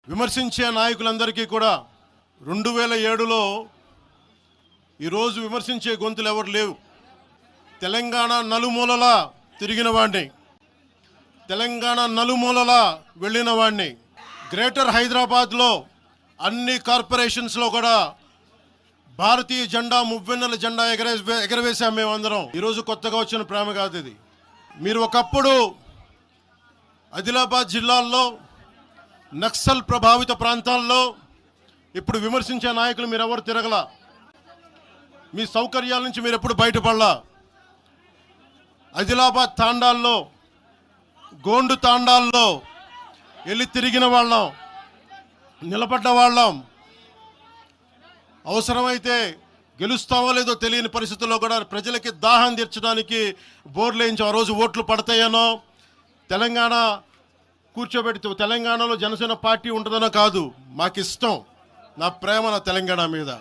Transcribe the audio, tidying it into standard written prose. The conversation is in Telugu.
విమర్శించే నాయకులందరికీ కూడా 2007లో ఈరోజు విమర్శించే గొంతులు ఎవరు లేవు. తెలంగాణ నలుమూలలా తిరిగిన వాడిని, తెలంగాణ నలుమూలలా వెళ్ళిన వాడిని. గ్రేటర్ హైదరాబాద్లో అన్ని కార్పొరేషన్స్లో కూడా భారతీయ జెండా, మువ్వెన్నెల జెండా ఎగరవేశాం మేమందరం. ఈరోజు కొత్తగా వచ్చిన ప్రేమ కాదు ఇది. మీరు ఒకప్పుడు ఆదిలాబాద్ జిల్లాల్లో నక్సల్ ప్రభావిత ప్రాంతాల్లో ఇప్పుడు విమర్శించే నాయకులు మీరెవరు తిరగల. మీ సౌకర్యాల నుంచి మీరు ఎప్పుడు బయటపడలా. ఆదిలాబాద్ తాండాల్లో, గోండు తాండాల్లో వెళ్ళి తిరిగిన వాళ్ళం, నిలబడ్డ వాళ్ళం. అవసరమైతే గెలుస్తామో లేదో తెలియని పరిస్థితుల్లో కూడా ప్రజలకి దాహం తీర్చడానికి బోర్లు వేయించి ఆ రోజు ఓట్లు పడతాయనో, తెలంగాణ కూర్చోబెడితే తెలంగాణలో జనసేన పార్టీ ఉంటుందనో కాదు. మాకు ఇష్టం, నా ప్రేమ నా తెలంగాణ మీద.